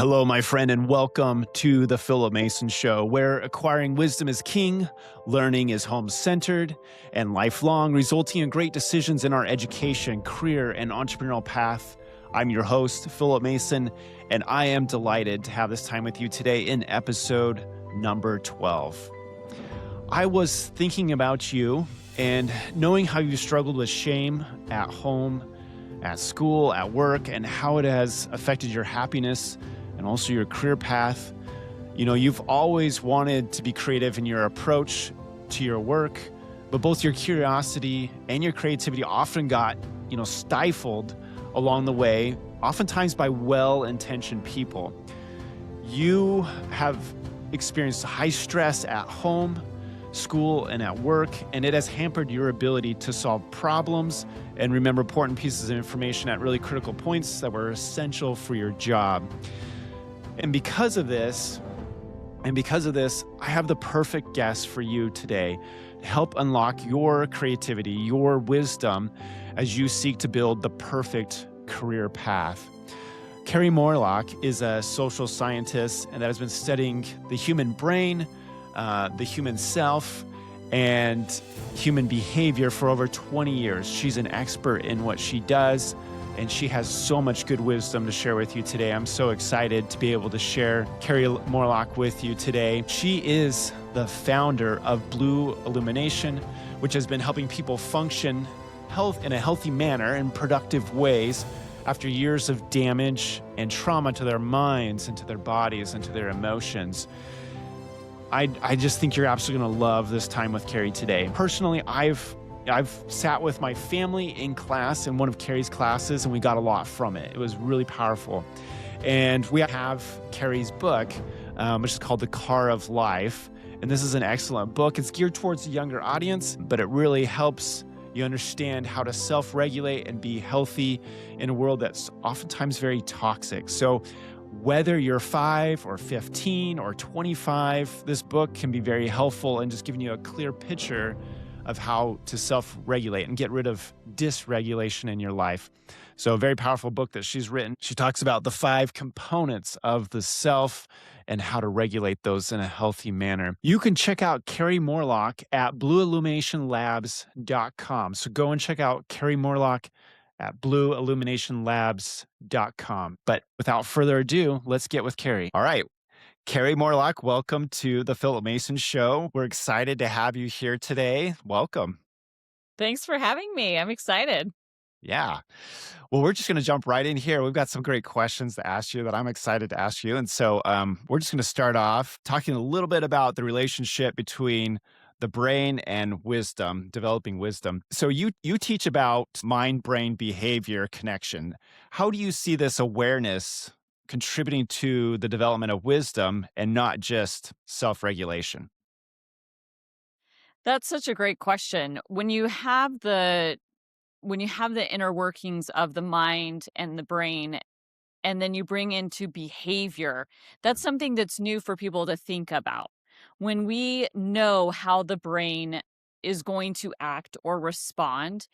Hello, my friend, and welcome to the Phillip Mason Show, where acquiring wisdom is king, learning is home-centered, and lifelong, resulting in great decisions in our education, career, and entrepreneurial path. I'm your host, Phillip Mason, and I am delighted to have this time with you today in episode number 12. I was thinking about you and knowing how you struggled with shame at home, at school, at work, and how it has affected your happiness and also your career path. You know, you've always wanted to be creative in your approach to your work, but both your curiosity and your creativity often got, stifled along the way, oftentimes by well-intentioned people. You have experienced high stress at home, school, and at work, and it has hampered your ability to solve problems and remember important pieces of information at really critical points that were essential for your job. And because of this, I have the perfect guest for you today to help unlock your creativity, your wisdom, as you seek to build the perfect career path. Carie Morelock is a social scientist and that has been studying the human brain, the human self, and human behavior for over 20 years. She's an expert in what she does, and she has so much good wisdom to share with you today. I'm so excited to be able to share Carie Morelock with you today. She is the founder of Blue Illumination, which has been helping people function in a healthy manner in productive ways after years of damage and trauma to their minds and to their bodies and to their emotions. I just think you're absolutely going to love this time with Carie today. Personally, I've sat with my family in class in one of Carie's classes, and we got a lot from it. It was really powerful. And we have Carie's book, which is called The Car of Life. And this is an excellent book. It's geared towards a younger audience, but it really helps you understand how to self-regulate and be healthy in a world that's oftentimes very toxic. So whether you're 5 or 15 or 25, this book can be very helpful in just giving you a clear picture of how to self-regulate and get rid of dysregulation in your life. So a very powerful book that she's written. She talks about the 5 components of the self and how to regulate those in a healthy manner. You can check out Carie Morelock at blueilluminationlabs.com. So go and check out Carie Morelock at blueilluminationlabs.com. But without further ado, let's get with Carie. All right. Carie Morelock, welcome to the Phillip Mason Show. We're excited to have you here today. Welcome. Thanks for having me. I'm excited. Yeah. Well, we're just going to jump right in here. We've got some great questions to ask you that I'm excited to ask you. And so we're just going to start off talking a little bit about the relationship between the brain and wisdom, developing wisdom. So you teach about mind-brain behavior connection. How do you see this awareness contributing to the development of wisdom and not just self-regulation? That's such a great question. When you have the inner workings of the mind and the brain, and then you bring into behavior, that's something that's new for people to think about. When we know how the brain is going to act or respond,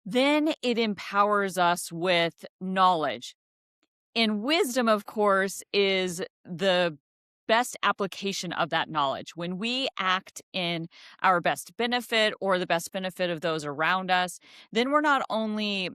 then it empowers us with knowledge. And wisdom, of course, is the best application of that knowledge. When we act in our best benefit or the best benefit of those around us, then we're not only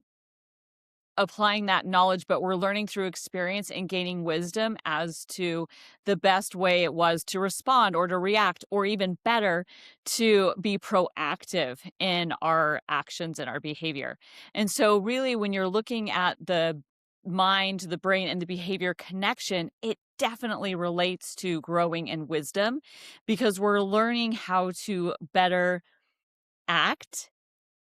applying that knowledge, but we're learning through experience and gaining wisdom as to the best way it was to respond or to react, or even better, to be proactive in our actions and our behavior. And so really, when you're looking at the mind, the brain, and the behavior connection, it definitely relates to growing in wisdom, because we're learning how to better act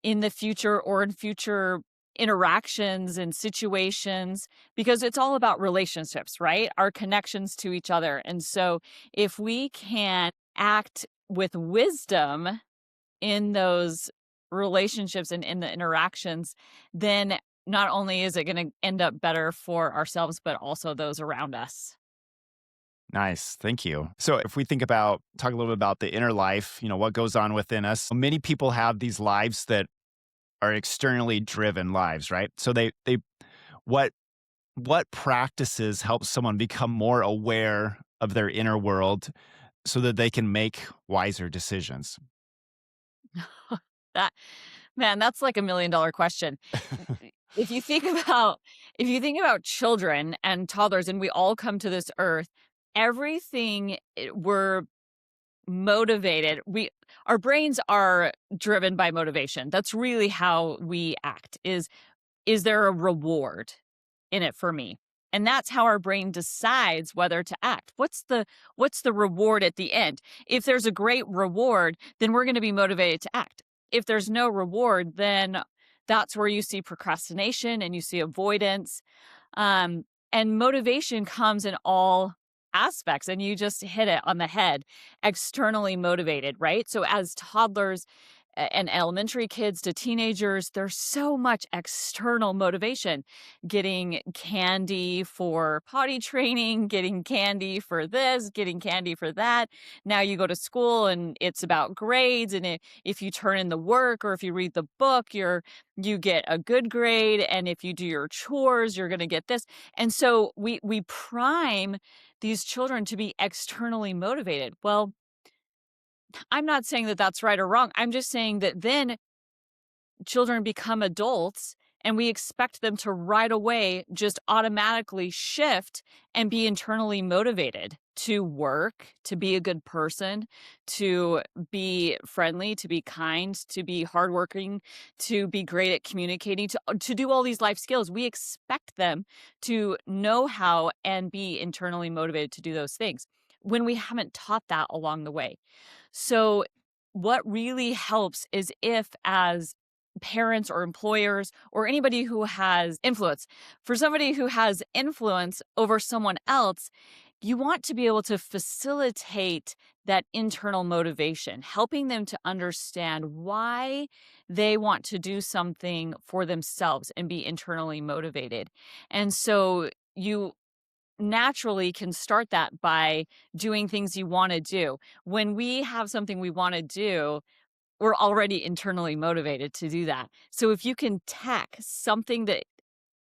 in the future or in future interactions and situations, because it's all about relationships, right? Our connections to each other. And so if we can act with wisdom in those relationships and in the interactions, then not only is it going to end up better for ourselves, but also those around us. Nice. Thank you. So if we talk a little bit about the inner life, what goes on within us. Many people have these lives that are externally driven lives, right? So what what practices help someone become more aware of their inner world so that they can make wiser decisions? That man, that's like $1,000,000 question. If you think about if you think about children and toddlers, and we all come to this earth, everything we're motivated. Our brains are driven by motivation. That's really how we act. Is there a reward in it for me? And that's how our brain decides whether to act. What's the reward at the end? If there's a great reward, then we're going to be motivated to act. If there's no reward, then that's where you see procrastination and you see avoidance. And motivation comes in all aspects, and you just hit it on the head. Externally motivated, right? So as toddlers and elementary kids to teenagers, there's so much external motivation. Getting candy for potty training, getting candy for this, getting candy for that. Now you go to school and it's about grades, and if you turn in the work or if you read the book, you get a good grade, and if you do your chores, you're going to get this. And so we prime these children to be externally motivated. Well, I'm not saying that that's right or wrong. I'm just saying that then children become adults and we expect them to right away just automatically shift and be internally motivated to work, to be a good person, to be friendly, to be kind, to be hardworking, to be great at communicating, to do all these life skills. We expect them to know how and be internally motivated to do those things when we haven't taught that along the way. So, what really helps is if, as parents or employers or anybody who has influence, for somebody who has influence over someone else, you want to be able to facilitate that internal motivation, helping them to understand why they want to do something for themselves and be internally motivated. And so, you naturally can start that by doing things you want to do. When we have something we want to do, we're already internally motivated to do that. So if you can tack something that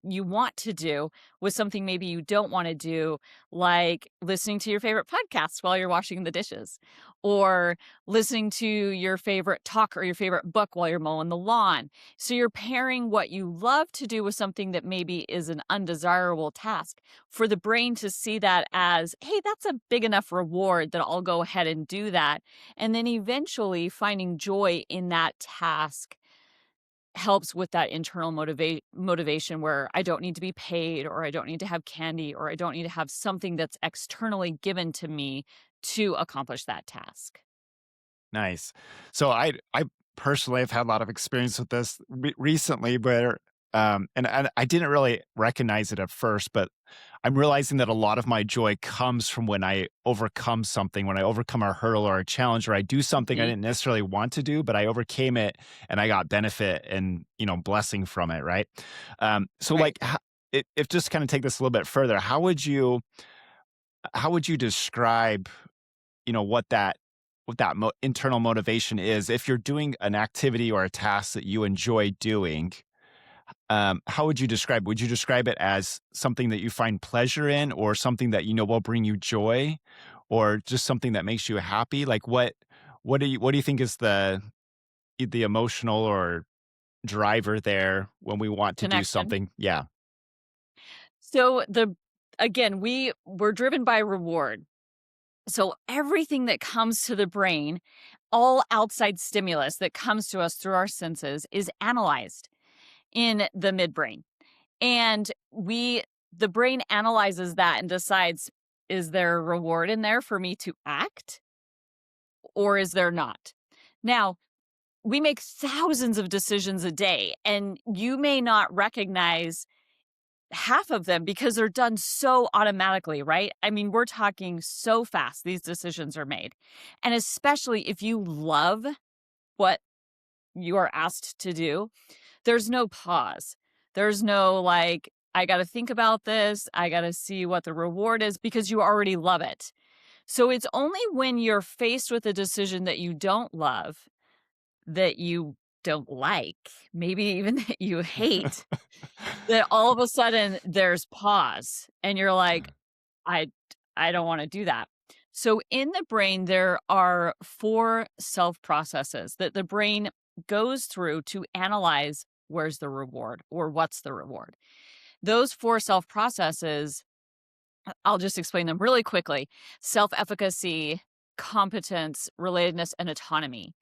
you want to do with something maybe you don't want to do, like listening to your favorite podcast while you're washing the dishes, or listening to your favorite talk or your favorite book while you're mowing the lawn. So you're pairing what you love to do with something that maybe is an undesirable task for the brain to see that as, hey, that's a big enough reward that I'll go ahead and do that. And then eventually finding joy in that task helps with that internal motivation where I don't need to be paid, or I don't need to have candy, or I don't need to have something that's externally given to me to accomplish that task. Nice. So I personally have had a lot of experience with this recently, where and I didn't really recognize it at first, but I'm realizing that a lot of my joy comes from when I overcome something, when I overcome a hurdle or a challenge, or I do something I Mhm. didn't necessarily want to do, but I overcame it and I got benefit and blessing from it, right? So Right. like, if just kind of take this a little bit further, how would you describe what that internal motivation is if you're doing an activity or a task that you enjoy doing? How would you describe? Would you describe it as something that you find pleasure in, or something that will bring you joy, or just something that makes you happy? Like what do you think is the emotional or driver there when we want to do Connection. something? Yeah. So again, we're driven by reward. So everything that comes to the brain, all outside stimulus that comes to us through our senses, is analyzed in the midbrain. And the brain analyzes that and decides, is there a reward in there for me to act, or is there not? Now, we make thousands of decisions a day, and you may not recognize half of them because they're done so automatically, right? I mean, we're talking so fast these decisions are made. And especially if you love what you are asked to do, there's no pause. There's no like, I got to think about this. I got to see what the reward is, because you already love it. So it's only when you're faced with a decision that you don't love that you don't like, maybe even that you hate, then all of a sudden there's pause and you're like, I I don't wanna do that. So in the brain, there are 4 self processes that the brain goes through to analyze where's the reward or what's the reward. Those 4 self processes, I'll just explain them really quickly: self-efficacy, competence, relatedness, and autonomy.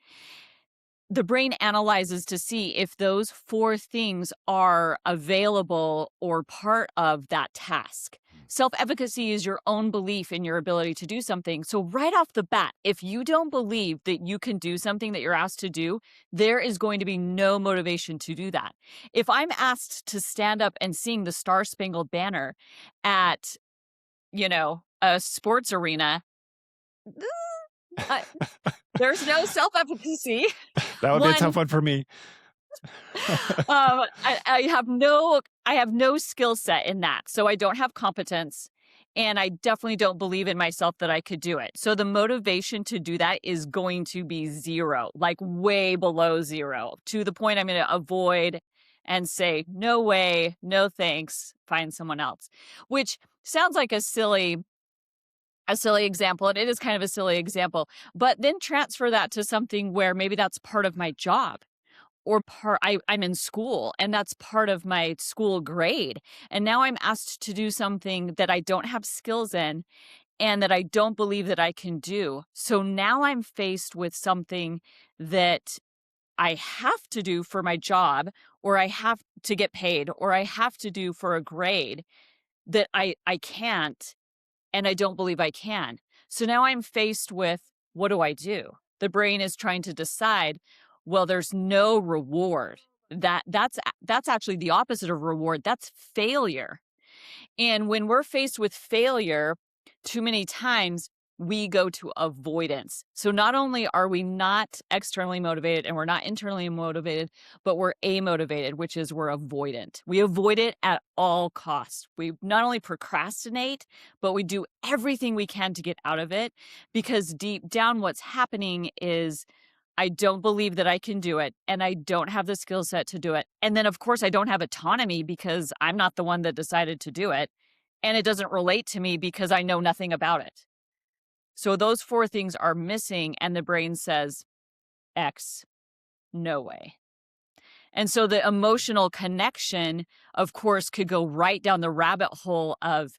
The brain analyzes to see if those 4 things are available or part of that task. Self-efficacy is your own belief in your ability to do something. So right off the bat, if you don't believe that you can do something that you're asked to do, there is going to be no motivation to do that. If I'm asked to stand up and sing the Star Spangled Banner at, a sports arena, I there's no self-efficacy. That would be a One, tough one for me. I have no skill set in that, so I don't have competence, and I definitely don't believe in myself that I could do it. So the motivation to do that is going to be 0, like way below 0, to the point I'm gonna avoid and say, "No way, no thanks, find someone else," which sounds like a silly example, and it is kind of a silly example, but then transfer that to something where maybe that's part of my job or I'm in school and that's part of my school grade. And now I'm asked to do something that I don't have skills in and that I don't believe that I can do. So now I'm faced with something that I have to do for my job, or I have to get paid, or I have to do for a grade that I can't, and I don't believe I can. So now I'm faced with, what do I do? The brain is trying to decide, well, there's no reward. That's actually the opposite of reward. That's failure. And when we're faced with failure too many times, we go to avoidance. So not only are we not externally motivated and we're not internally motivated, but we're amotivated, which is we're avoidant. We avoid it at all costs. We not only procrastinate, but we do everything we can to get out of it, because deep down what's happening is, I don't believe that I can do it, and I don't have the skill set to do it. And then, of course, I don't have autonomy because I'm not the one that decided to do it. And it doesn't relate to me because I know nothing about it. So those 4 things are missing, and the brain says, X, no way. And so the emotional connection, of course, could go right down the rabbit hole of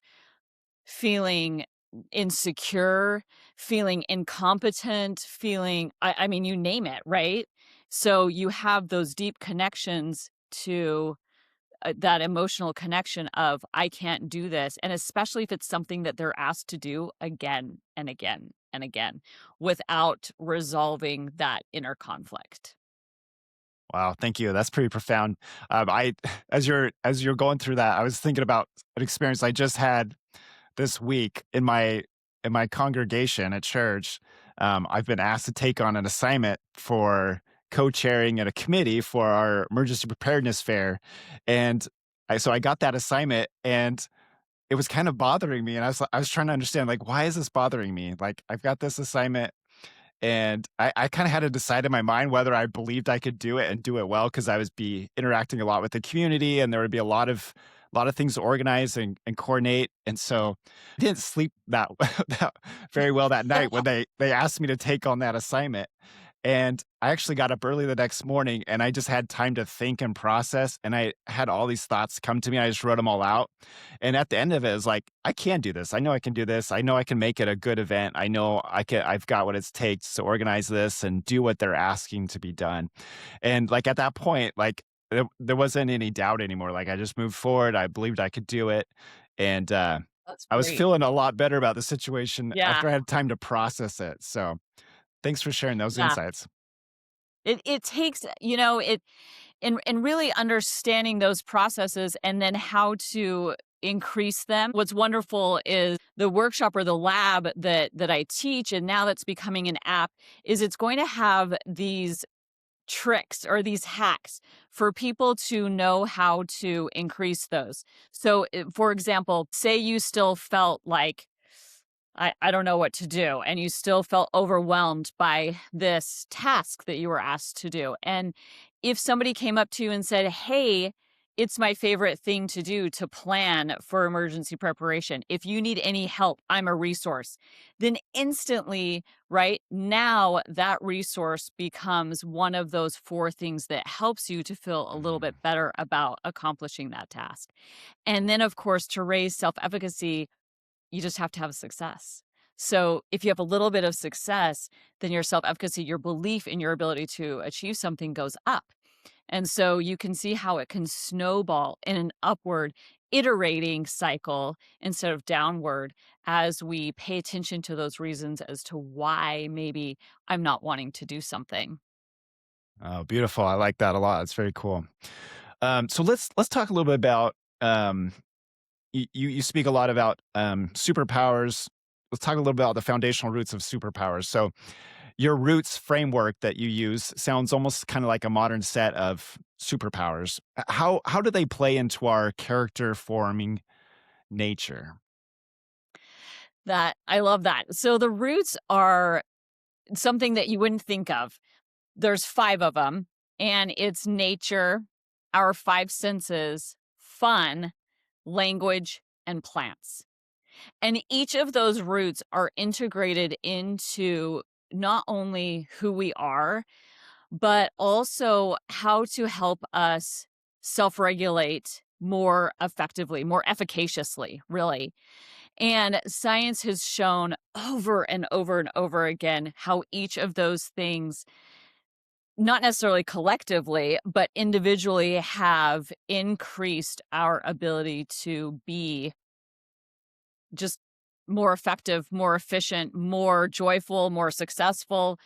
feeling insecure, feeling incompetent, feeling, I mean, you name it, right? So you have those deep connections to that emotional connection of, I can't do this. And especially if it's something that they're asked to do again and again and again without resolving that inner conflict. Wow, thank you. That's pretty profound. I as you're going through that, I was thinking about an experience I just had this week in my congregation at church. I've been asked to take on an assignment for co-chairing at a committee for our emergency preparedness fair, and I got that assignment, and it was kind of bothering me, and I was trying to understand, like, why is this bothering me? Like, I've got this assignment, and I kind of had to decide in my mind whether I believed I could do it and do it well, because I was be interacting a lot with the community, and there would be a lot of things to organize and coordinate. And so I didn't sleep that very well that night when they asked me to take on that assignment. And I actually got up early the next morning, and I just had time to think and process. And I had all these thoughts come to me. I just wrote them all out. And at the end of it, it was like, I can do this. I know I can do this. I know I can make it a good event. I know I've got what it takes to organize this and do what they're asking to be done. And like at that point, like there wasn't any doubt anymore. Like I just moved forward. I believed I could do it. And That's I was great. feeling a lot better about the situation Yeah. after I had time to process it. So thanks for sharing those Yeah. insights. It takes, it in really understanding those processes and then how to increase them. What's wonderful is the workshop or the lab that I teach, and now that's becoming an app, is it's going to have these tricks or these hacks for people to know how to increase those. So, for example, say you still felt like, I don't know what to do, and you still felt overwhelmed by this task that you were asked to do. And if somebody came up to you and said, "Hey, it's my favorite thing to do to plan for emergency preparation. If you need any help, I'm a resource." Then instantly, right now, that resource becomes one of those four things that helps you to feel a little Mm. bit better about accomplishing that task. And then, of course, to raise self efficacy, you just have to have success. So if you have a little bit of success, then your self efficacy, your belief in your ability to achieve something goes up. And so you can see how it can snowball in an upward iterating cycle instead of downward as we pay attention to those reasons as to why maybe I'm not wanting to do something. Oh, beautiful. I like that a lot. It's very cool. So let's talk a little bit about you speak a lot about superpowers. Let's talk a little bit about the foundational roots of superpowers. So your roots framework that you use sounds almost kind of like a modern set of superpowers. How do they play into our character forming nature? That I love that. So the roots are something that you wouldn't think of. There's 5 of them, and it's nature, our 5 senses, fun, language, and plants. And each of those roots are integrated into not only who we are, but also how to help us self-regulate more effectively, more efficaciously, really. And science has shown over and over and over again how each of those things, not necessarily collectively, but individually, have increased our ability to be just more effective, more efficient, more joyful, more successful,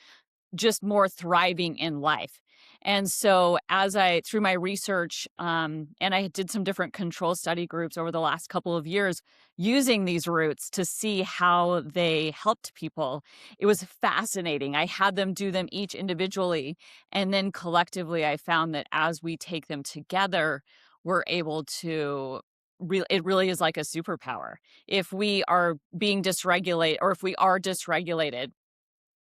just more thriving in life. And so as I through my research, and I did some different control study groups over the last couple of years using these roots to see how they helped people. It was fascinating. I had them do them each individually, and then collectively I found that as we take them together, we're able to it really is like a superpower. If we are being dysregulated, or if we are dysregulated,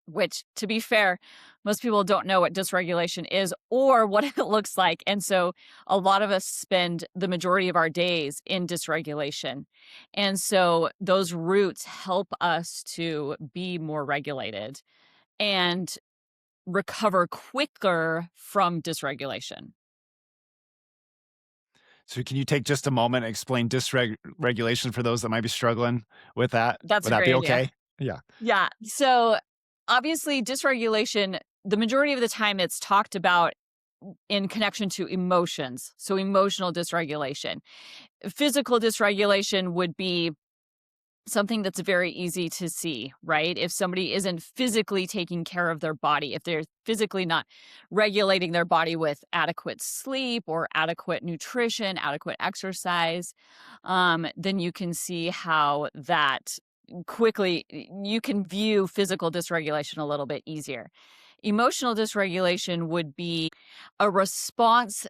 which, to be fair, most people don't know what dysregulation is or what it looks like. And so a lot of us spend the majority of our days in dysregulation. And so those roots help us to be more regulated and recover quicker from dysregulation. So can you take just a moment and explain dysregulation for those that might be struggling with that? That's Would a that be great idea. okay? Yeah. Yeah. So obviously, dysregulation, the majority of the time it's talked about in connection to emotions. So emotional dysregulation. Physical dysregulation would be something that's very easy to see, right? If somebody isn't physically taking care of their body, if they're physically not regulating their body with adequate sleep or adequate nutrition, adequate exercise, then you can see how that quickly you can view physical dysregulation a little bit easier. Emotional dysregulation would be a response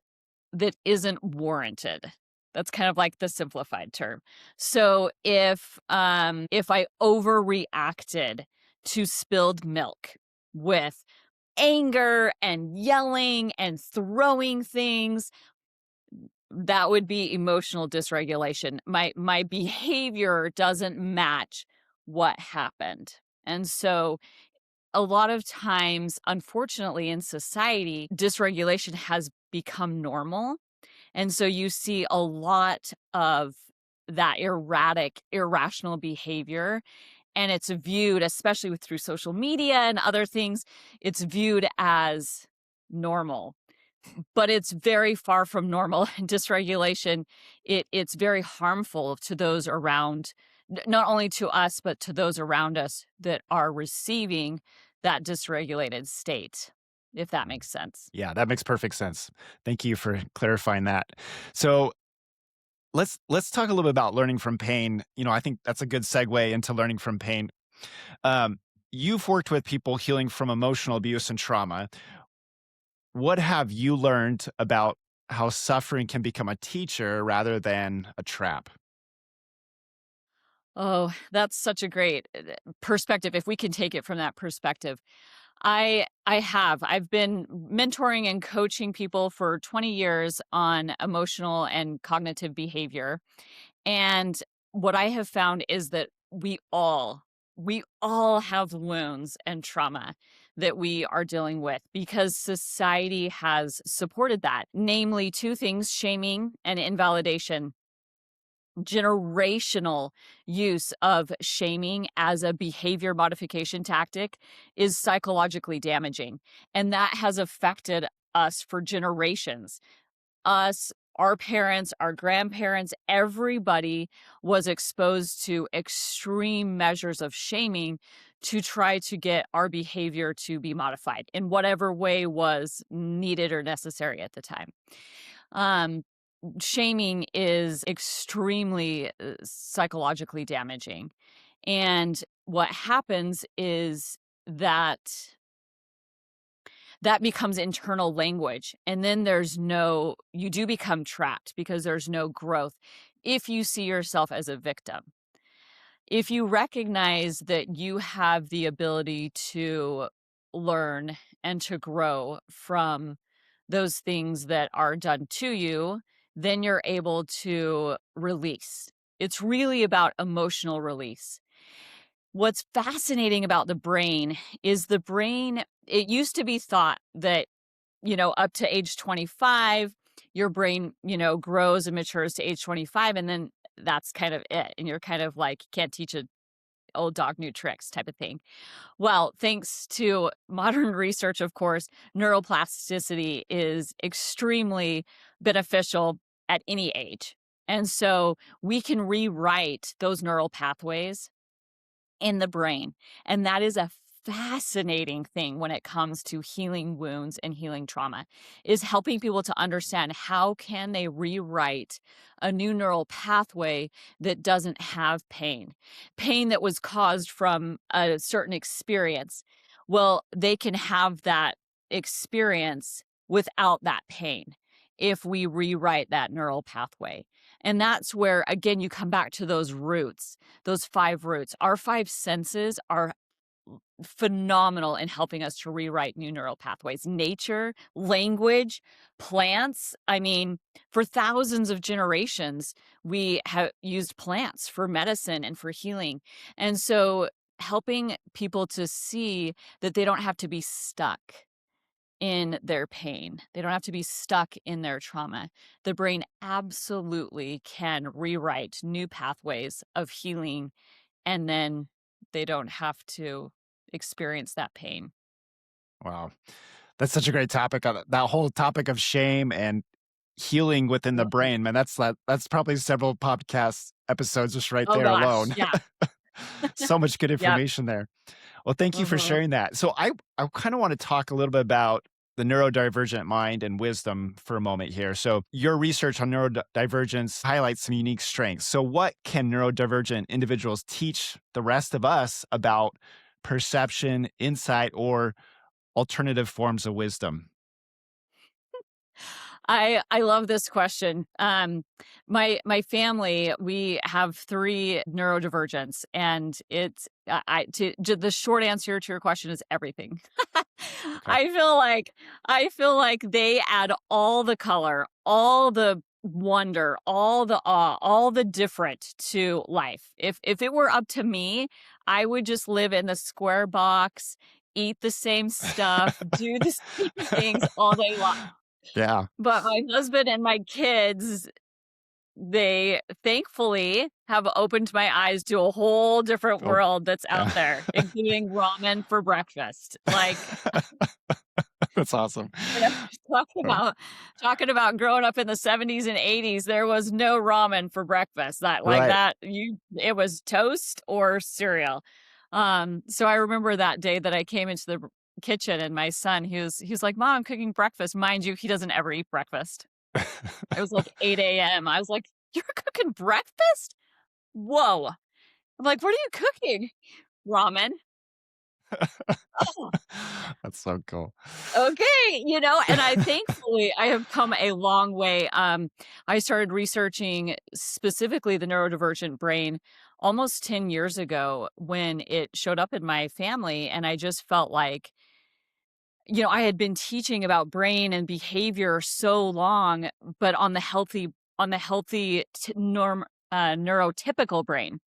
that isn't warranted. That's kind of like the simplified term. So if I overreacted to spilled milk with anger and yelling and throwing things, that would be emotional dysregulation. My behavior doesn't match what happened. And so a lot of times, unfortunately, in society, dysregulation has become normal, and so you see a lot of that erratic, irrational behavior, and it's viewed, especially through social media and other things, it's viewed as normal. But it's very far from normal. And dysregulation, it's very harmful to those around, not only to us, but to those around us that are receiving that dysregulated state, if that makes sense. Yeah, that makes perfect sense. Thank you for clarifying that. So let's talk a little bit about learning from pain. I think that's a good segue into learning from pain. Um, you've worked with people healing from emotional abuse and trauma. What have you learned about how suffering can become a teacher rather than a trap? Oh, that's such a great perspective, if we can take it from that perspective. I have. I've been mentoring and coaching people for 20 years on emotional and cognitive behavior. And what I have found is that we all have wounds and trauma that we are dealing with because society has supported that, namely two things: shaming and invalidation. Generational use of shaming as a behavior modification tactic is psychologically damaging, and that has affected us for generations. Us, our parents, our grandparents, everybody was exposed to extreme measures of shaming to try to get our behavior to be modified in whatever way was needed or necessary at the time. Um, Shaming is extremely psychologically damaging. And what happens is that that becomes internal language. And then you do become trapped because there's no growth if you see yourself as a victim. If you recognize that you have the ability to learn and to grow from those things that are done to you, then you're able to release. It's really about emotional release. What's fascinating about the brain is it used to be thought that, up to age 25, your brain, grows and matures to age 25, and then that's kind of it. And you're kind of like, can't teach a old dog new tricks type of thing. Well, thanks to modern research, of course, neuroplasticity is extremely beneficial at any age. And so we can rewrite those neural pathways in the brain. And that is a fascinating thing when it comes to healing wounds and healing trauma, is helping people to understand how can they rewrite a new neural pathway that doesn't have pain that was caused from a certain experience. Well, they can have that experience without that pain if we rewrite that neural pathway. And that's where, again, you come back to those roots, those 5 roots. Our 5 senses are phenomenal in helping us to rewrite new neural pathways. Nature, language, plants. I mean, for thousands of generations, we have used plants for medicine and for healing. And so helping people to see that they don't have to be stuck in their pain. They don't have to be stuck in their trauma. The brain absolutely can rewrite new pathways of healing, and then they don't have to experience that pain. Wow. That's such a great topic. That whole topic of shame and healing within the Mhm. brain, man. That's probably several podcast episodes just right Oh there gosh, alone. yeah. So much good Yep. information there. Well, thank you for Mhm. sharing that. So I kind of want to talk a little bit about the neurodivergent mind and wisdom for a moment here. So your research on neurodivergence highlights some unique strengths. So what can neurodivergent individuals teach the rest of us about perception, insight, or alternative forms of wisdom? I love this question. My family, we have 3 neurodivergents, and it's to the short answer to your question is everything. Okay. I feel like they add all the color, all the wonder, all the awe, all the different to life. If it were up to me, I would just live in the square box, eat the same stuff, do the same things all day long. Yeah. But my husband and my kids, they thankfully have opened my eyes to a whole different Oh, world that's out yeah. there, including ramen for breakfast. Like, That's awesome. you know, talking Oh, about talking about growing up in the 70s and 80s, there was no ramen for breakfast. right. It was toast or cereal. So I remember that day that I came into the kitchen and my son, he was like, "Mom, I'm cooking breakfast." Mind you, he doesn't ever eat breakfast. It was like 8 AM. I was like, "You're cooking breakfast? Whoa." I'm like, "What are you cooking?" "Ramen." "Oh, That's so cool. okay." And I have come a long way. I started researching specifically the neurodivergent brain almost 10 years ago when it showed up in my family, and I just felt like I had been teaching about brain and behavior so long, but on the healthy neurotypical brain.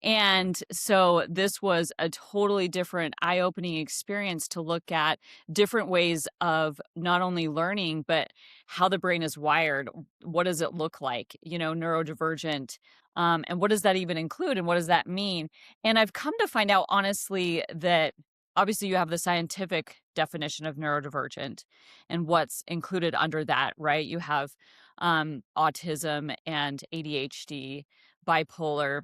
And so this was a totally different eye-opening experience to look at different ways of not only learning, but how the brain is wired. What does it look like, neurodivergent? And what does that even include? And what does that mean? And I've come to find out, honestly, that obviously you have the scientific definition of neurodivergent and what's included under that, right? You have autism and ADHD, bipolar,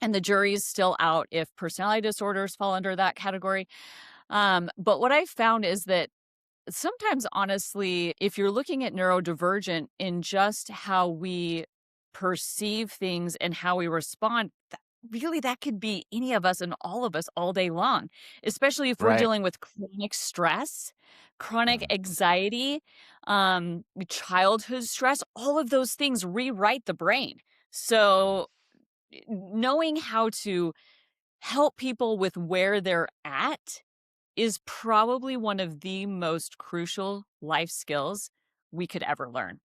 and the jury's still out if personality disorders fall under that category. But what I found is that sometimes, honestly, if you're looking at neurodivergent in just how we perceive things and how we respond, really that could be any of us and all of us all day long, especially if we're Right. dealing with chronic stress, chronic Mhm. anxiety, childhood stress. All of those things rewrite the brain. So knowing how to help people with where they're at is probably one of the most crucial life skills we could ever learn.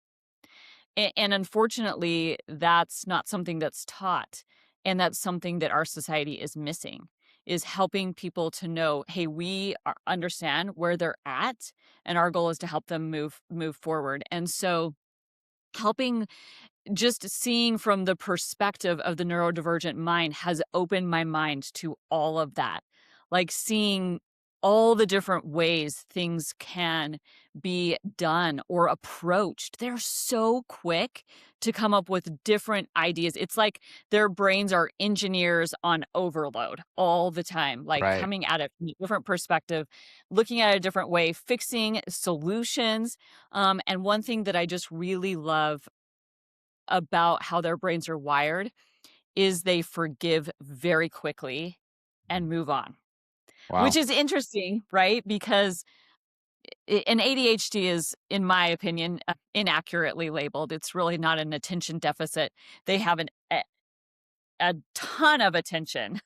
And unfortunately, that's not something that's taught. And that's something that our society is missing, is helping people to know, hey, understand where they're at, and our goal is to help them move forward. And so helping, just seeing from the perspective of the neurodivergent mind has opened my mind to all of that. Like seeing all the different ways things can be done or approached. They're so quick to come up with different ideas. It's like their brains are engineers on overload all the time, like Right. coming at it from a different perspective, looking at it a different way, fixing solutions. And one thing that I just really love about how their brains are wired is they forgive very quickly and move on, which Wow. is interesting, right? Because an ADHD is, in my opinion, inaccurately labeled. It's really not an attention deficit. They have a ton of attention.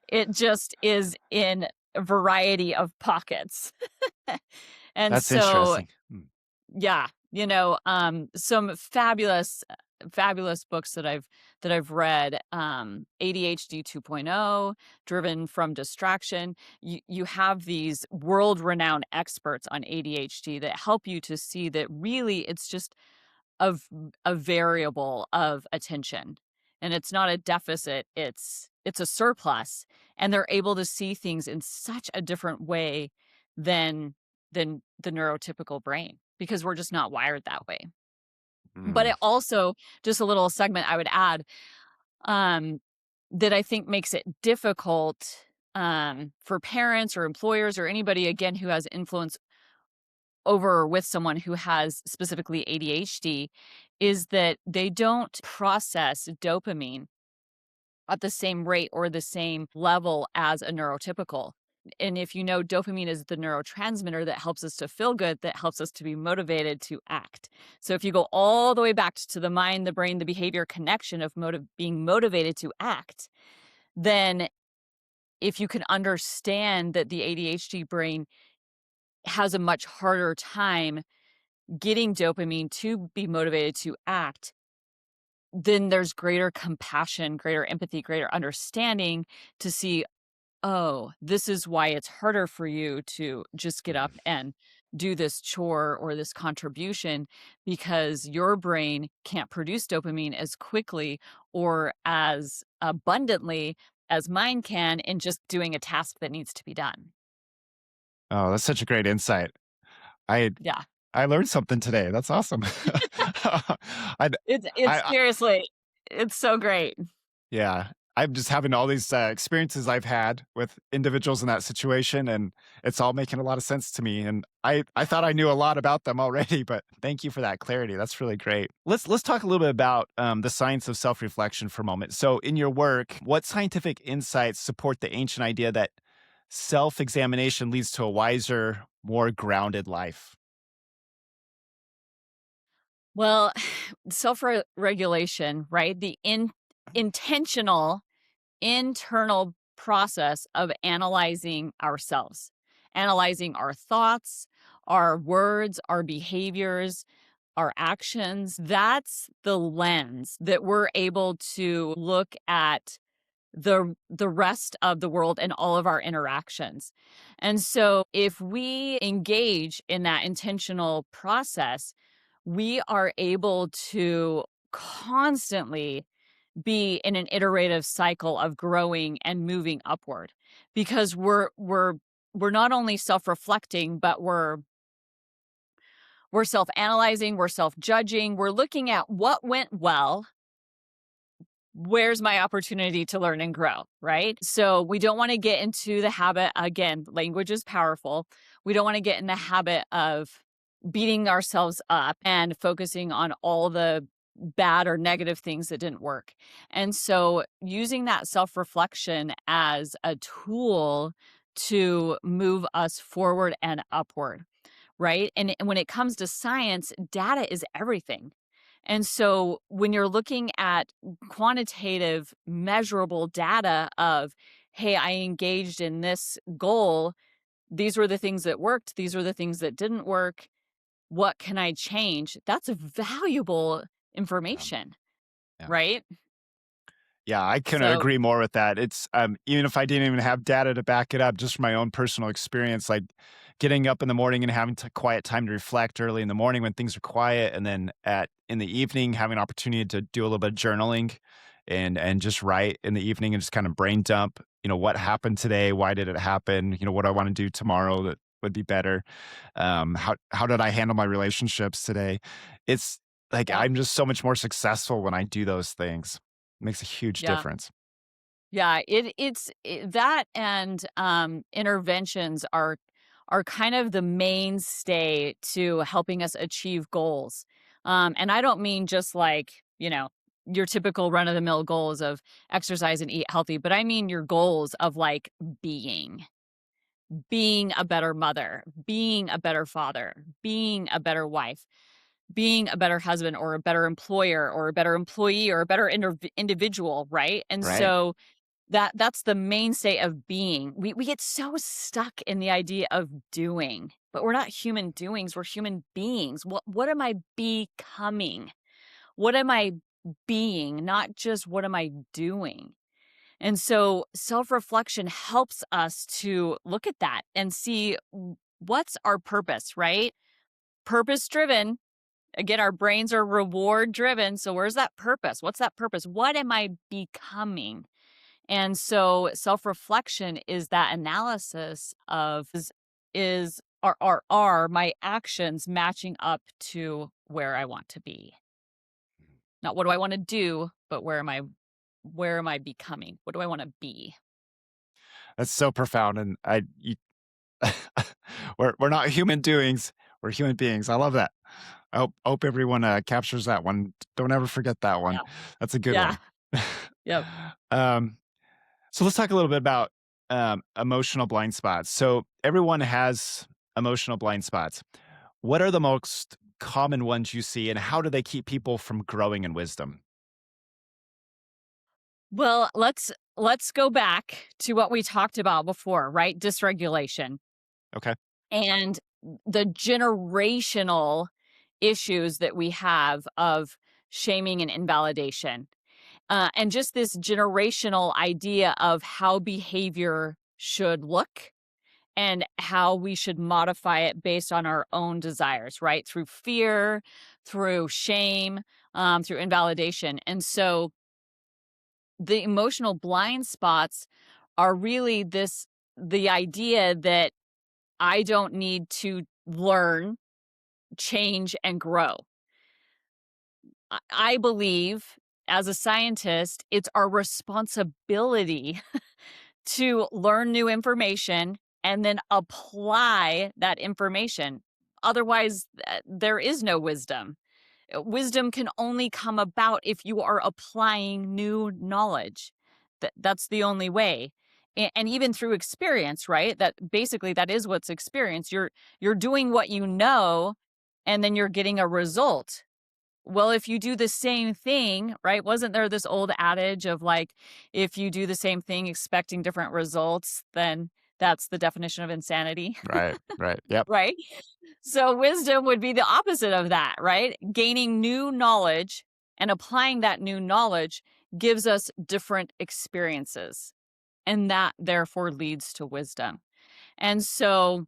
It just is in a variety of pockets. And That's so interesting. Mm. yeah, some fabulous books that I've read, ADHD 2.0, Driven from Distraction. You have these world-renowned experts on ADHD that help you to see that really it's just of a variable of attention. And it's not a deficit, it's a surplus. And they're able to see things in such a different way than the neurotypical brain because we're just not wired that way. But Mm. it also, just a little segment I would add, um, that I think makes it difficult for parents or employers or anybody, again, who has influence over or with someone who has specifically ADHD, is that they don't process dopamine at the same rate or the same level as a neurotypical. And if you know, dopamine is the neurotransmitter that helps us to feel good, that helps us to be motivated to act. So if you go all the way back to the mind, the brain, the behavior connection of being motivated to act, then if you can understand that the ADHD brain has a much harder time getting dopamine to be motivated to act, then there's greater compassion, greater empathy, greater understanding to see, oh, this is why it's harder for you to just get up Mm. and do this chore or this contribution because your brain can't produce dopamine as quickly or as abundantly as mine can in just doing a task that needs to be done. Oh, that's such a great insight. I Yeah. I learned something today. That's awesome. I It's I seriously, it's so great. Yeah, I'm just having all these, experiences I've had with individuals in that situation, and it's all making a lot of sense to me, and I thought I knew a lot about them already, but thank you for that clarity, that's really great. Let's talk a little bit about, the science of self-reflection for a moment. So in your work, what scientific insights support the ancient idea that self-examination leads to a wiser, more grounded life? Well, self-regulation, right? The intentional internal process of analyzing ourselves analyzing our thoughts, our words, our behaviors, our actions. That's the lens that we're able to look at the rest of the world and all of our interactions. And so if we engage in that intentional process, we are able to constantly be in an iterative cycle of growing and moving upward because we're not only self-reflecting, but we're self-analyzing, we're self-judging, we're looking at what went well, where's my opportunity to learn and grow, right? So we don't want to get into the habit, again, language is powerful. We don't want to get in the habit of beating ourselves up and focusing on all the bad or negative things that didn't work. And so using that self-reflection as a tool to move us forward and upward, right? And when it comes to science, data is everything. And so when you're looking at quantitative, measurable data of, hey, I engaged in this goal, these were the things that worked, these were the things that didn't work, what can I change? That's valuable Yeah. information, Yeah. right? Yeah, I couldn't So, agree more with that. It's even if I didn't even have data to back it up, just from my own personal experience, like getting up in the morning and having quiet time to reflect early in the morning when things are quiet, and then at in the evening having an opportunity to do a little bit of journaling and just write in the evening and just kind of brain dump. What happened today? Why did it happen? What I want to do tomorrow that would be better. How did I handle my relationships today? It's like yeah, I'm just so much more successful when I do those things. Makes a huge yeah. difference. Yeah, that and interventions are kind of the mainstay to helping us achieve goals. And I don't mean just like, your typical run of the mill goals of exercise and eat healthy, but I mean your goals of like being a better mother, being a better father, being a better wife, being a better husband or a better employer or a better employee or a better individual, right? And Right. so that's the mainstay of being. We get so stuck in the idea of doing, but we're not human doings, we're human beings. What am I becoming? What am I being? Not just what am I doing? And so self-reflection helps us to look at that and see what's our purpose, right? Purpose driven. Again, our brains are reward driven. So where's that purpose? What's that purpose? What am I becoming? And so self-reflection is that analysis of are my actions matching up to where I want to be? Not what do I want to do, but where am I becoming? What do I want to be? That's so profound, and we're not human doings, we're human beings. I love that. I hope everyone, captures that one. Don't ever forget that one. Yeah. That's a good Yeah. one. Yep. Um, so let's talk a little bit about, emotional blind spots. So everyone has emotional blind spots. What are the most common ones you see, and how do they keep people from growing in wisdom? Well, let's go back to what we talked about before, right? Dysregulation Okay. and the generational issues that we have of shaming and invalidation. And just this generational idea of how behavior should look and how we should modify it based on our own desires, right? Through fear, through shame, through invalidation. And so the emotional blind spots are really the idea that I don't need to learn, change, and grow. I believe as a scientist, it's our responsibility to learn new information and then apply that information. Otherwise, there is no wisdom. Wisdom can only come about if you are applying new knowledge. That's the only way. And even through experience, right? That basically that is what's experience. You're doing what you know and then you're getting a result. Well, if you do the same thing, right? Wasn't there this old adage of like, if you do the same thing expecting different results, then That's the definition of insanity, Right, right. Yep. right? So wisdom would be the opposite of that, right? Gaining new knowledge and applying that new knowledge gives us different experiences. And that therefore leads to wisdom. And so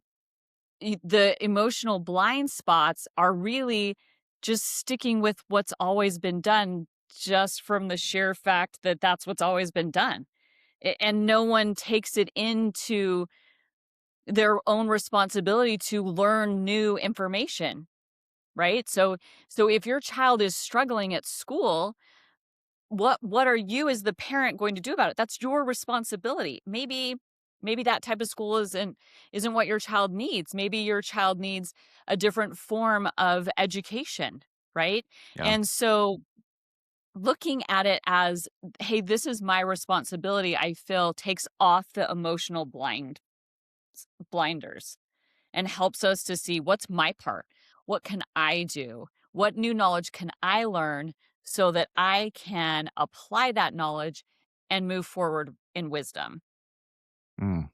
the emotional blind spots are really just sticking with what's always been done, just from the sheer fact that that's what's always been done. And no one takes it into their own responsibility to learn new information, right? So if your child is struggling at school, what are you as the parent going to do about it? That's your responsibility. Maybe that type of school isn't what your child needs. Maybe your child needs a different form of education, right? Yeah. And so looking at it as, hey, this is my responsibility, I feel takes off the emotional blinders and helps us to see what's my part? What can I do? What new knowledge can I learn so that I can apply that knowledge and move forward in wisdom?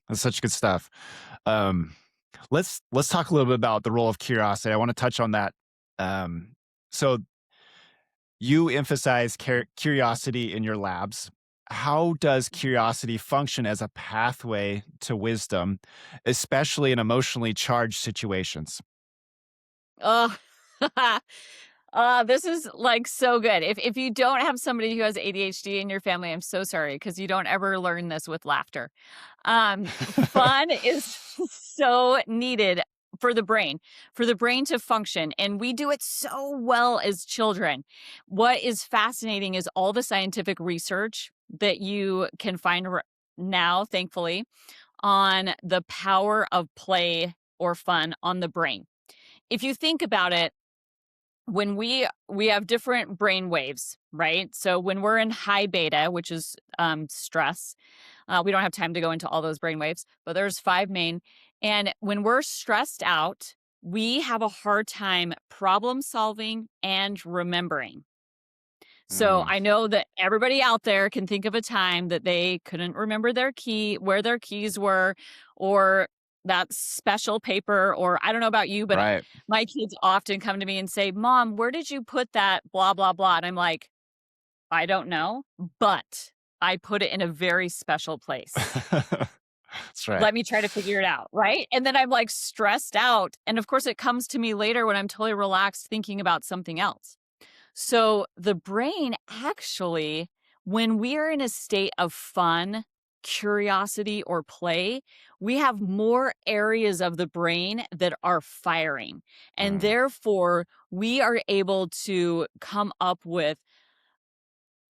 That's such good stuff. Um, let's talk a little bit about the role of curiosity. I want to touch on that. So you emphasize curiosity in your labs. How does curiosity function as a pathway to wisdom, especially in emotionally charged situations? Oh, this is like so good. If you don't have somebody who has ADHD in your family, I'm so sorry because you don't ever learn this with laughter. Fun is so needed for the brain to function, and we do it so well as children. What is fascinating is all the scientific research that you can find now, thankfully, on the power of play or fun on the brain. If you think about it, when we have different brain waves, right? So when we're in high beta, which is stress, we don't have time to go into all those brain waves, but there's five main. And when we're stressed out, we have a hard time problem solving and remembering. So Mm, I know that everybody out there can think of a time that they couldn't remember their key, where their keys were, or that special paper, or I don't know about you, but right. my kids often come to me and say, "Mom, where did you put that blah, blah, blah?" And I'm like, "I don't know, but I put it in a very special place. That's right. Let me try to figure it out." Right. And then I'm like stressed out. And of course, it comes to me later when I'm totally relaxed thinking about something else. So the brain actually, when we are in a state of fun, curiosity, or play, we have more areas of the brain that are firing. And Mm, therefore, we are able to come up with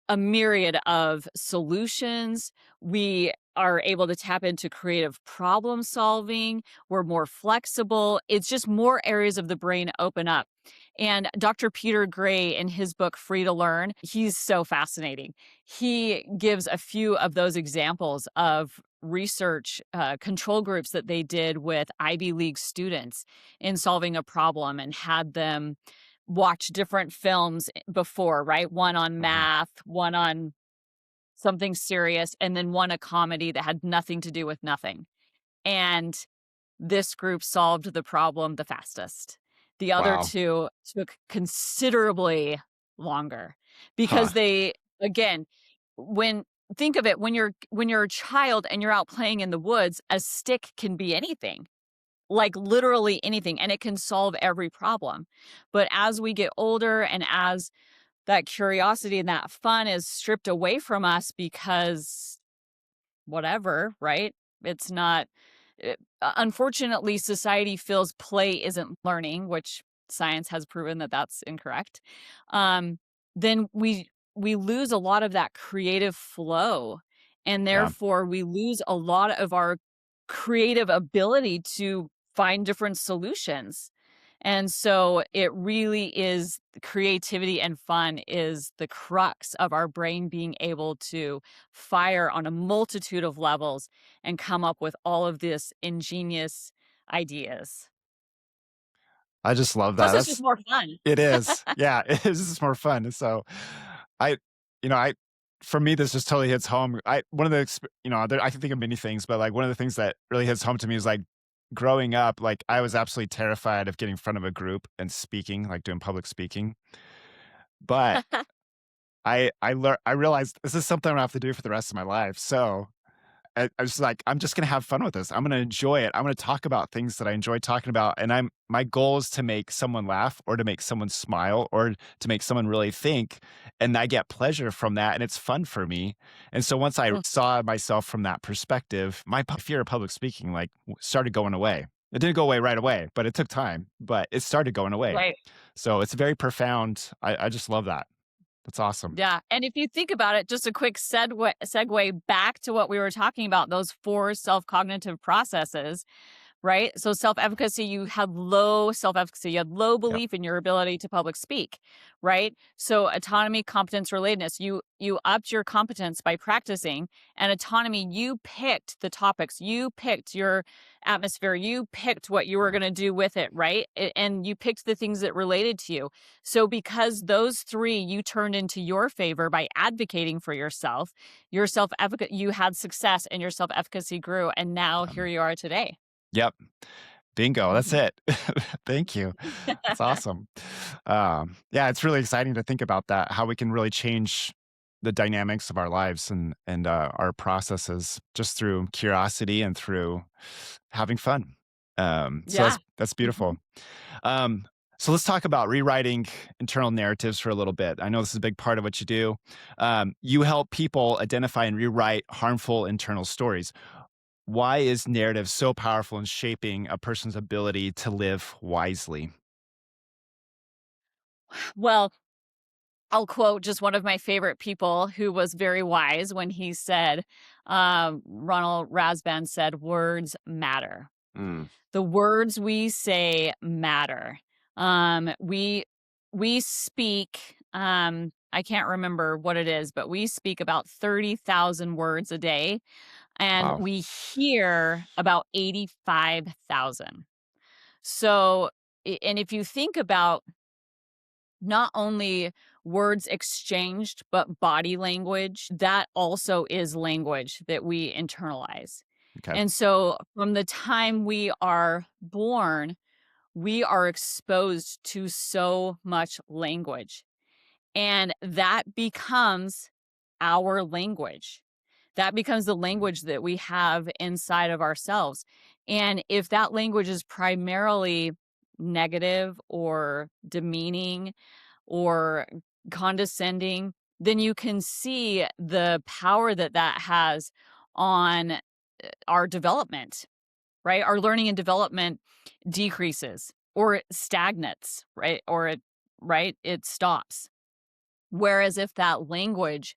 a myriad of solutions. We are able to tap into creative problem solving. We're more flexible. It's just more areas of the brain open up. And Dr. Peter Gray, in his book, Free to Learn, he's so fascinating. He gives a few of those examples of research control groups that they did with Ivy League students in solving a problem and had them watch different films before, right? One on mhm. math, one on something serious, and then one a comedy that had nothing to do with nothing. And this group solved the problem the fastest. The other Wow. two took considerably longer Huh. because they, again, when think of it, when you're a child and you're out playing in the woods, a stick can be anything, like literally anything, and it can solve every problem. But as we get older and as that curiosity and that fun is stripped away from us because whatever, right? It's not, unfortunately, society feels play isn't learning, which science has proven that that's incorrect. Um, then we lose a lot of that creative flow, and Yeah. therefore we lose a lot of our creative ability to find different solutions. And so it really is creativity and fun is the crux of our brain being able to fire on a multitude of levels and come up with all of this ingenious ideas. I just love that. Plus, it's just That's more fun. it is. Yeah, it is just more fun. So I you know, for me, this just totally hits home. One of the I can think of many things, but like one of the things that really hits home to me is like growing up. Like I was absolutely terrified of getting in front of a group and speaking, like doing public speaking. But I realized this is something I have to do for the rest of my life. So I was like, I'm just gonna have fun with this. I'm gonna enjoy it. I'm gonna talk about things that I enjoy talking about. And my goal is to make someone laugh or to make someone smile or to make someone really think. And I get pleasure from that. And it's fun for me. And so once I Mm, saw myself from that perspective, my fear of public speaking like started going away. It didn't go away right away, but it took time, but it started going away. right. So it's very profound. I just love that. That's awesome. Yeah, and if you think about it, just a quick segue back to what we were talking about, those 4 self-cognitive processes. Right? So self-efficacy, you had low self-efficacy, you had low Yep. belief in your ability to public speak, right? So autonomy, competence, relatedness, you upped your competence by practicing, and autonomy, you picked the topics, you picked your atmosphere, you picked what you were going to do with it, right? And you picked the things that related to you. So because those 3 you turned into your favor by advocating for yourself, your self-efficacy, you had success and your self-efficacy grew, and now here you are today. Yep. Bingo, that's Mhm. it. Thank you. That's awesome. Yeah, it's really exciting to think about that, how we can really change the dynamics of our lives and our processes just through curiosity and through having fun. So Yeah. that's beautiful. Mhm. Um, so let's talk about rewriting internal narratives for a little bit. I know this is a big part of what you do. You help people identify and rewrite harmful internal stories. Why is narrative so powerful in shaping a person's ability to live wisely? Well, I'll quote just one of my favorite people who was very wise when he said, Ronald Rasband said, "Words matter. Mm, The words we say matter." We speak. I can't remember what it is, but we speak about 30,000 words a day, and wow. we hear about 85,000. So, and if you think about not only words exchanged, but body language, that also is language that we internalize. Okay. And so from the time we are born, we are exposed to so much language, and that becomes our language. That becomes the language that we have inside of ourselves. And if that language is primarily negative or demeaning or condescending, then you can see the power that that has on our development, right? Our learning and development decreases or it stagnates, right? Or it stops. Whereas if that language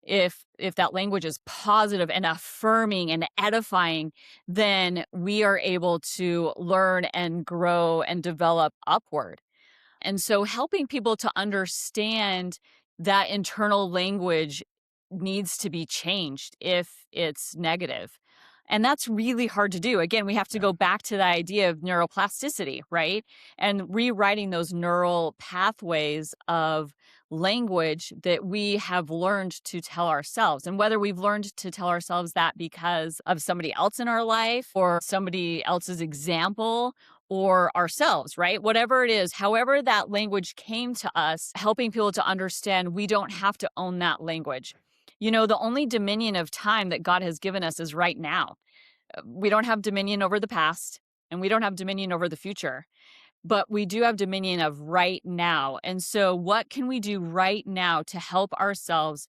is positive and affirming and edifying, then we are able to learn and grow and develop upward. And so helping people to understand that internal language needs to be changed if it's negative. And that's really hard to do. Again, we have to Yeah. go back to the idea of neuroplasticity, right? And rewriting those neural pathways of language that we have learned to tell ourselves. And whether we've learned to tell ourselves that because of somebody else in our life or somebody else's example or ourselves, right? Whatever it is, however that language came to us, helping people to understand we don't have to own that language. You know, the only dominion of time that God has given us is right now. We don't have dominion over the past and we don't have dominion over the future, but we do have dominion of right now. And so, what can we do right now to help ourselves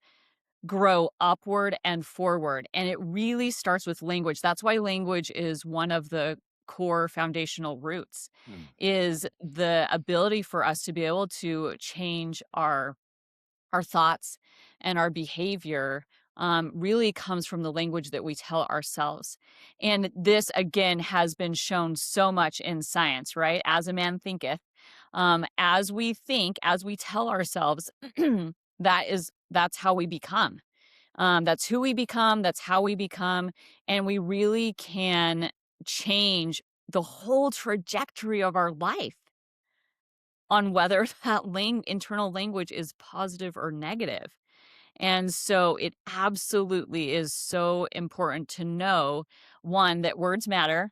grow upward and forward? And it really starts with language. That's why language is one of the core foundational roots, Mm, is the ability for us to be able to change our thoughts and our behavior. Really comes from the language that we tell ourselves. And this, again, has been shown so much in science, right? As a man thinketh. As we think, as we tell ourselves, that's how we become. That's who we become, that's how we become, and we really can change the whole trajectory of our life on whether that internal language is positive or negative. And so it absolutely is so important to know, one, that words matter.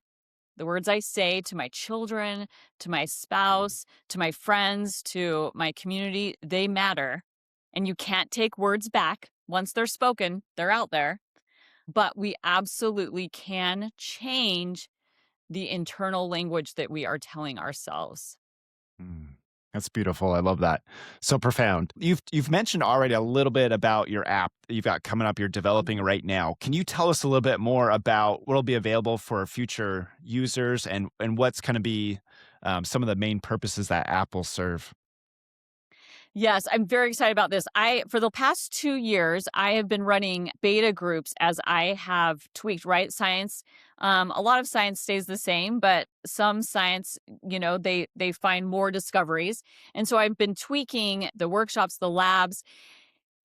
The words I say to my children, to my spouse, to my friends, to my community, they matter. And you can't take words back. Once they're spoken, they're out there. But we absolutely can change the internal language that we are telling ourselves. Mm, that's beautiful. I love that. So profound. You've mentioned already a little bit about your app that you've got coming up, you're developing right now. Can you tell us a little bit more about what'll be available for future users and what's going to be some of the main purposes that app will serve? Yes, I'm very excited about this. For the past 2 years, I have been running beta groups as I have tweaked, right? Science, a lot of science stays the same, but some science, they find more discoveries. And so I've been tweaking the workshops, the labs,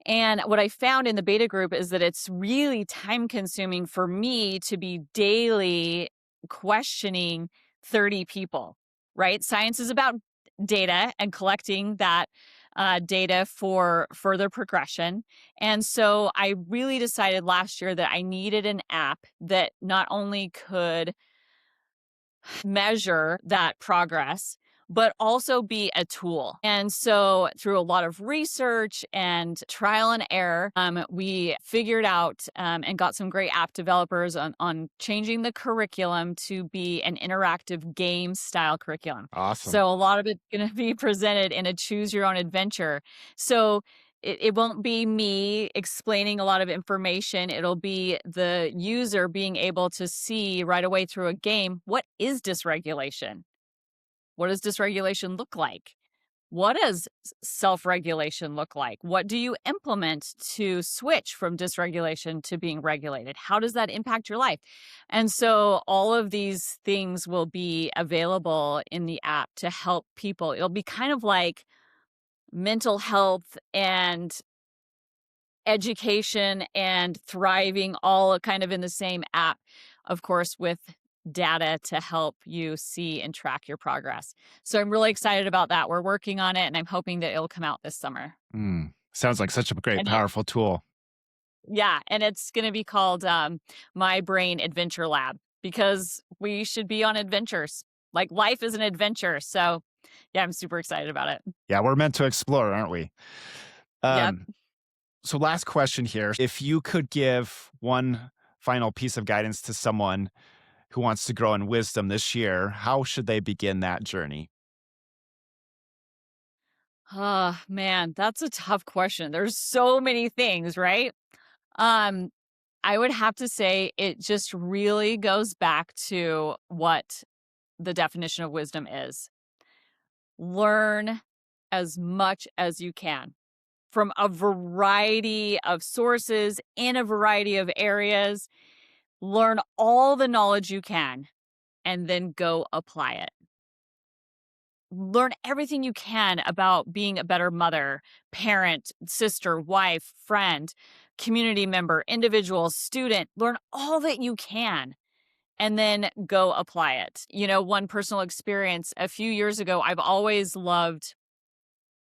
and what I found in the beta group is that it's really time consuming for me to be daily questioning 30 people, right? Science is about data and collecting that data for further progression. And so I really decided last year that I needed an app that not only could measure that progress, but also be a tool. And so, through a lot of research and trial and error, we figured out and got some great app developers on changing the curriculum to be an interactive game style curriculum. Awesome. So, a lot of it's going to be presented in a choose your own adventure. So, it won't be me explaining a lot of information. It'll be the user being able to see right away through a game, what is dysregulation? What does dysregulation look like? What does self-regulation look like? What do you implement to switch from dysregulation to being regulated? How does that impact your life? And so all of these things will be available in the app to help people. It'll be kind of like mental health and education and thriving all kind of in the same app, of course, with data to help you see and track your progress. So I'm really excited about that. We're working on it and I'm hoping that it'll come out this summer. Sounds like such a great, And it, powerful tool. yeah, and it's going to be called My Brain Adventure Lab because we should be on adventures. Like life is an adventure. So yeah, I'm super excited about it. Yeah, we're meant to explore, aren't we? Yep. Um, so last question here. If you could give one final piece of guidance to someone who wants to grow in wisdom this year, how should they begin that journey? Oh, man, that's a tough question. There's so many things, right? Um, I would have to say it just really goes back to what the definition of wisdom is. Learn as much as you can from a variety of sources in a variety of areas. Learn all the knowledge you can and then go apply it. Learn everything you can about being a better mother, parent, sister, wife, friend, community member, individual, student. Learn all that you can and then go apply it. One personal experience a few years ago, I've always loved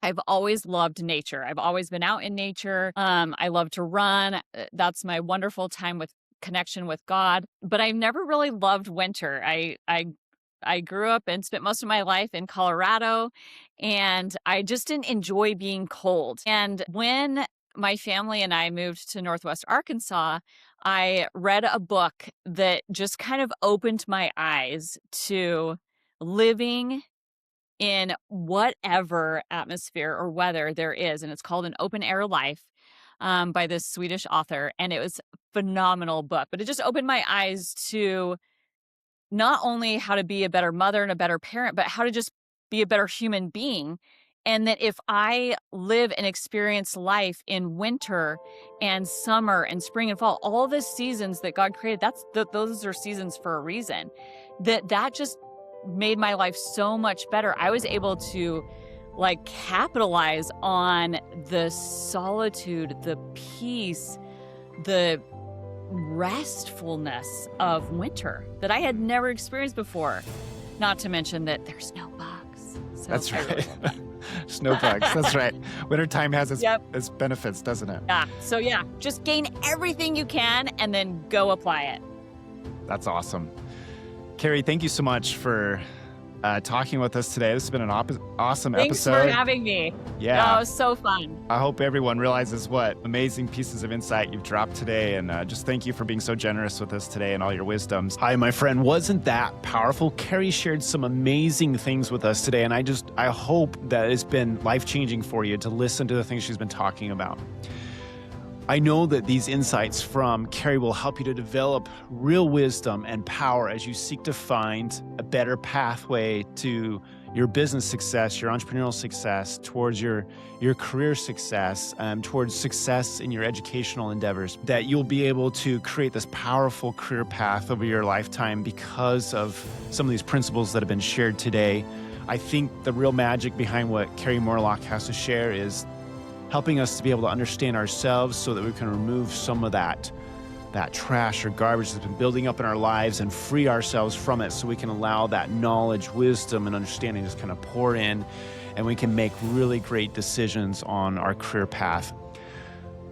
nature. I've always been out in nature. I love to run. That's my wonderful time with connection with God. But I've never really loved winter. I grew up and spent most of my life in Colorado, and I just didn't enjoy being cold. And when my family and I moved to Northwest Arkansas, I read a book that just kind of opened my eyes to living in whatever atmosphere or weather there is. And it's called An Open Air Life by this Swedish author. And it was a phenomenal book, but it just opened my eyes to not only how to be a better mother and a better parent, but how to just be a better human being. And that if I live and experience life in winter and summer and spring and fall, all the seasons that God created, those are seasons for a reason. That just made my life so much better. I was able to capitalize on the solitude, the peace, the restfulness of winter that I had never experienced before. Not to mention that there's no bugs. So That's I really right. love that. Snow bugs. That's right. Wintertime has Yep. its benefits, doesn't it? Yeah. So yeah, just gain everything you can and then go apply it. That's awesome. Carie, thank you so much for talking with us today. This has been an awesome Thanks episode. for having me. Yeah. It was so fun. I hope everyone realizes what amazing pieces of insight you've dropped today. And just thank you for being so generous with us today and all your wisdoms. Hi, my friend. Wasn't that powerful? Carie shared some amazing things with us today. And I hope that it's been life-changing for you to listen to the things she's been talking about. I know that these insights from Carie will help you to develop real wisdom and power as you seek to find a better pathway to your business success, your entrepreneurial success, towards your career success, towards success in your educational endeavors, that you'll be able to create this powerful career path over your lifetime because of some of these principles that have been shared today. I think the real magic behind what Carie Morelock has to share is helping us to be able to understand ourselves so that we can remove some of that trash or garbage that's been building up in our lives and free ourselves from it so we can allow that knowledge, wisdom, and understanding to just kind of pour in, and we can make really great decisions on our career path.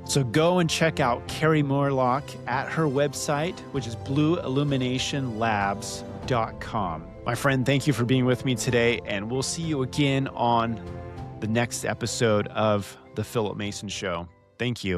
So go and check out Carie Morelock at her website, which is blueilluminationlabs.com. My friend, thank you for being with me today, and we'll see you again on the next episode of The Phillip Mason Show. Thank you.